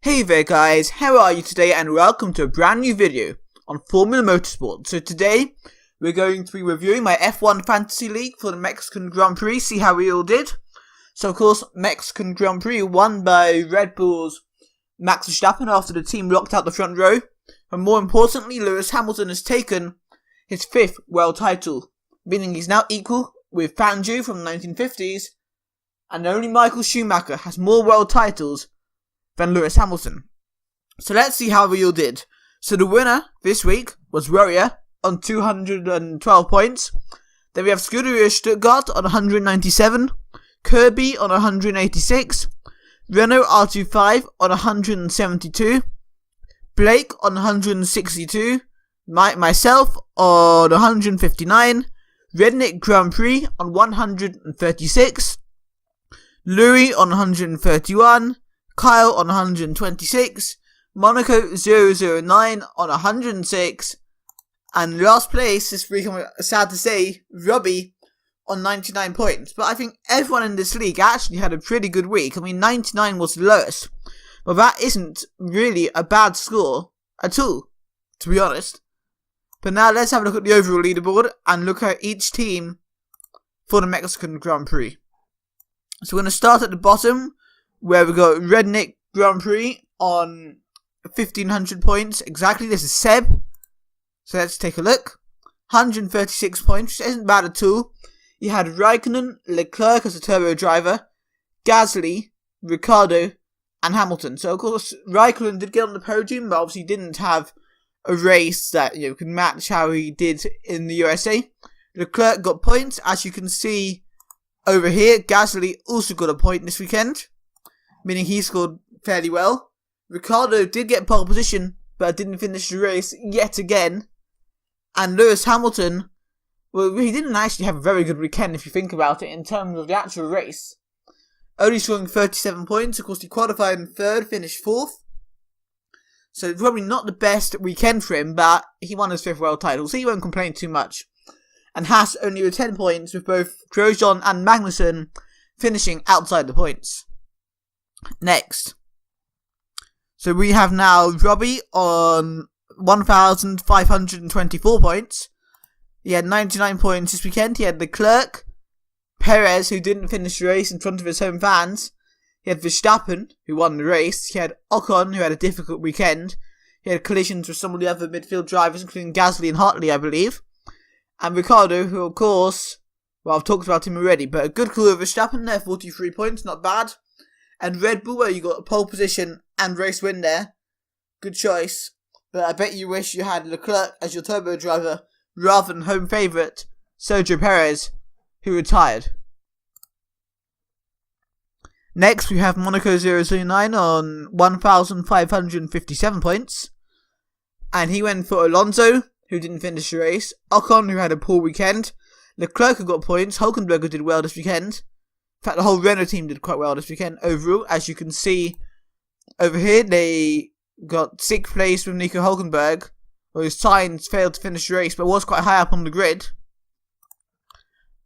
Hey there guys, how are you today, and welcome to a brand new video on Formula Motorsport. So today we're going to be reviewing my F1 Fantasy League for the Mexican Grand Prix, see how we all did. So of course, Mexican Grand Prix won by Red Bull's Max Verstappen after the team locked out the front row. And more importantly, Lewis Hamilton has taken his 5th world title, meaning he's now equal with Fangio from the 1950s, and only Michael Schumacher has more world titles than Lewis Hamilton. So let's see how we all did. So the winner this week was Warrior on 212 points. Then we have Scuderia Stuttgart on 197, Kirby on 186, Renault R25 on 172, Blake on 162, myself on 159, Redneck Grand Prix on 136, Louis on 131, Kyle on 126, Monaco 009 on 106, and last place this week, I'm sad to say, Robbie on 99 points. But I think everyone in this league actually had a pretty good week. I mean, 99 was the lowest, but that isn't really a bad score at all, to be honest. But now let's have a look at the overall leaderboard and look at each team for the Mexican Grand Prix. So we're going to start at the bottom, where we got Redneck Grand Prix on 1,500 points. Exactly, this is Seb. So let's take a look. 136 points, which isn't bad at all. You had Raikkonen, Leclerc as a turbo driver, Gasly, Ricciardo, and Hamilton. So of course, Raikkonen did get on the podium, but obviously didn't have a race that could match how he did in the USA. Leclerc got points, as you can see over here. Gasly also got a point this weekend, meaning he scored fairly well. Ricciardo did get pole position, but didn't finish the race yet again. And Lewis Hamilton, well, he didn't actually have a very good weekend if you think about it in terms of the actual race. Only scoring 37 points. Of course, he qualified in 3rd, finished 4th. So probably not the best weekend for him, but he won his 5th world title, so he won't complain too much. And Haas only with 10 points, with both Grosjean and Magnussen finishing outside the points. Next, so we have now Robbie on 1,524 points. He had 99 points this weekend. He had Leclerc, Perez, who didn't finish the race in front of his home fans. He had Verstappen, who won the race. He had Ocon, who had a difficult weekend. He had collisions with some of the other midfield drivers, including Gasly and Hartley, I believe. And Ricciardo, who of course, well, I've talked about him already, but a good call of Verstappen there, 43 points, not bad. And Red Bull, where you got a pole position and race win there. Good choice. But I bet you wish you had Leclerc as your turbo driver rather than home favourite Sergio Perez, who retired. Next, we have Monaco 009 on 1,557 points. And he went for Alonso, who didn't finish the race. Ocon, who had a poor weekend. Leclerc, who got points. Hulkenberg did well this weekend. In fact, the whole Renault team did quite well this weekend overall. As you can see over here, they got 6th place with Nico Hulkenberg, where his Sainz failed to finish the race, but was quite high up on the grid.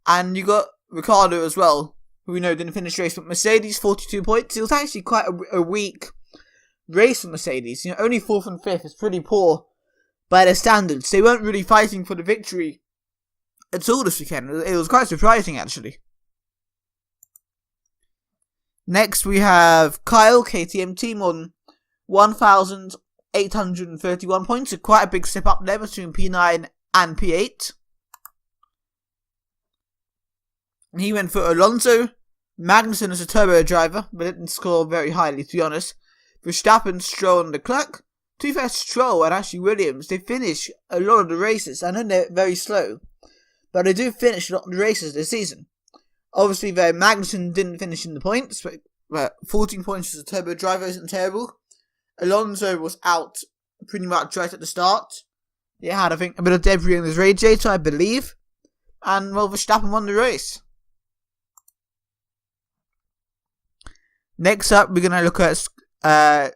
And you got Ricciardo as well, who we know didn't finish the race, but Mercedes, 42 points. It was actually quite a weak race for Mercedes. Only 4th and 5th is pretty poor by their standards. They weren't really fighting for the victory at all this weekend. It was quite surprising, actually. Next, we have Kyle, KTM team, on 1,831 points. So quite a big step up there between P9 and P8. He went for Alonso, Magnussen as a turbo driver, but didn't score very highly, to be honest. Verstappen, Stroll, and Leclerc. To be fair, Stroll and actually Williams, they finish a lot of the races. I know they're very slow, but they do finish a lot of the races this season. Obviously, Magnussen didn't finish in the points, but 14 points as a turbo driver isn't terrible. Alonso was out pretty much right at the start. He had, I think, a bit of debris in his radiator, I believe. And, well, Verstappen won the race. Next up, we're going to look at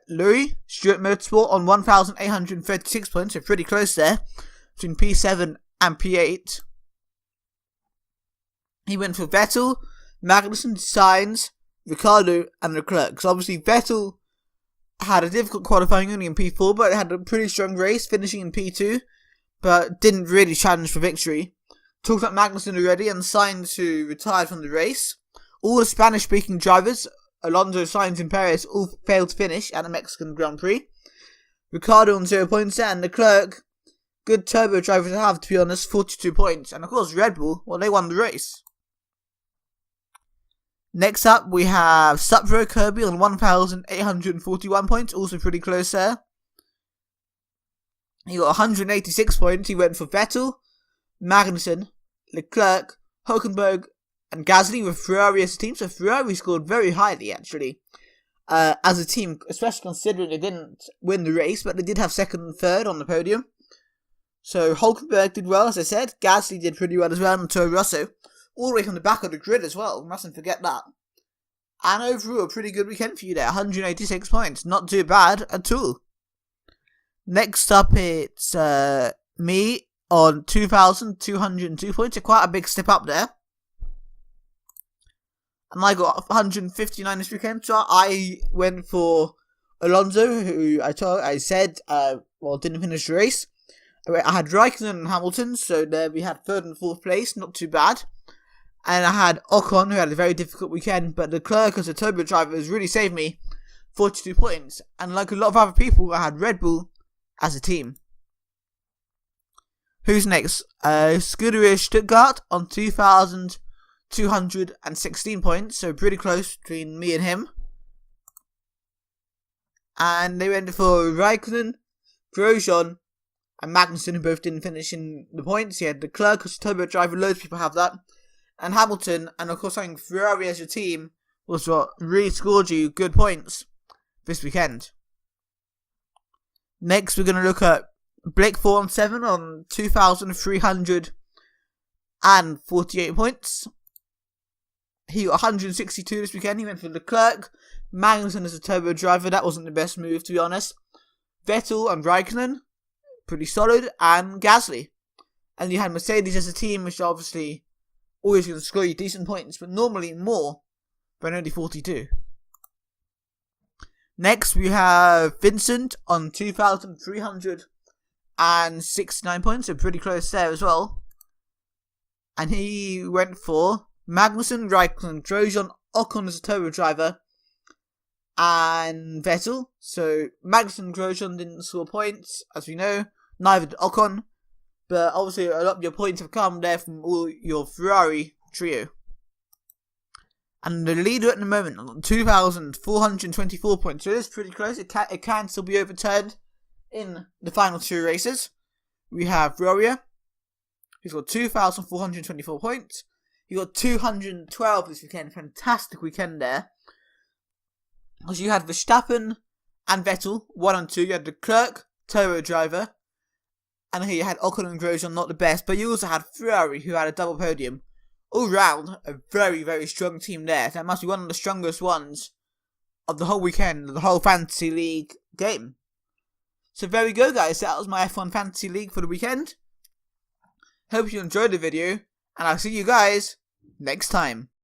Louis, Stewart Motorsport, on 1,836 points, so pretty close there, between P7 and P8. He went for Vettel, Magnussen, Sainz, Ricciardo, and Leclerc. So obviously Vettel had a difficult qualifying only in P4, but had a pretty strong race, finishing in P2, but didn't really challenge for victory. Talked about Magnussen already, and Sainz, who retired from the race. All the Spanish-speaking drivers, Alonso, Sainz and Perez, all failed to finish at the Mexican Grand Prix. Ricciardo on 0 points there, and Leclerc, good turbo driver to have, to be honest, 42 points. And of course, Red Bull, well, they won the race. Next up, we have Supro Kirby on 1,841 points, also pretty close there. He got 186 points. He went for Vettel, Magnussen, Leclerc, Hülkenberg, and Gasly with Ferrari as a team. So Ferrari scored very highly, actually, as a team, especially considering they didn't win the race, but they did have second and third on the podium. So Hülkenberg did well, as I said. Gasly did pretty well as well, and Toro Rosso, all the way from the back of the grid as well. Mustn't forget that. And overall, a pretty good weekend for you there. 186 points. Not too bad at all. Next up, it's me on 2,202 points. So quite a big step up there. And I got 159 this weekend. So I went for Alonso, who I said didn't finish the race. I had Raikkonen and Hamilton, so there we had third and fourth place. Not too bad. And I had Ocon, who had a very difficult weekend, but Leclerc as a turbo driver has really saved me 42 points. And like a lot of other people, I had Red Bull as a team. Who's next? Scuderia Stuttgart on 2,216 points, so pretty close between me and him. And they went for Raikkonen, Grosjean, and Magnussen, who both didn't finish in the points. He had Leclerc as a turbo driver, loads of people have that. And Hamilton, and of course having Ferrari as your team, was what really scored you good points this weekend. Next, we're going to look at Blake 4-7 on 2,348 points. He got 162 this weekend. He went for Leclerc, Magnussen as a turbo driver. That wasn't the best move, to be honest. Vettel and Raikkonen, pretty solid, and Gasly. And you had Mercedes as a team, which obviously always going to score you decent points, but normally more than only 42. Next, we have Vincent on 2,369 points, so pretty close there as well. And he went for Magnussen, Raikkonen, Grosjean, Ocon as a turbo driver, and Vettel. So Magnussen and Grosjean didn't score points, as we know. Neither did Ocon. But obviously, a lot of your points have come there from all your Ferrari trio. And the leader at the moment on 2,424 points. So it is pretty close. It can still be overturned in the final two races. We have Roria, who's got 2,424 points. He got 212 this weekend. Fantastic weekend there. Because you had Verstappen and Vettel, 1 and 2. You had Leclerc, turbo driver. And here you had Ocon and Grosjean, not the best, but you also had Ferrari, who had a double podium. All round, a very, very strong team there. That must be one of the strongest ones of the whole weekend, the whole Fantasy League game. So there we go, guys. That was my F1 Fantasy League for the weekend. Hope you enjoyed the video, and I'll see you guys next time.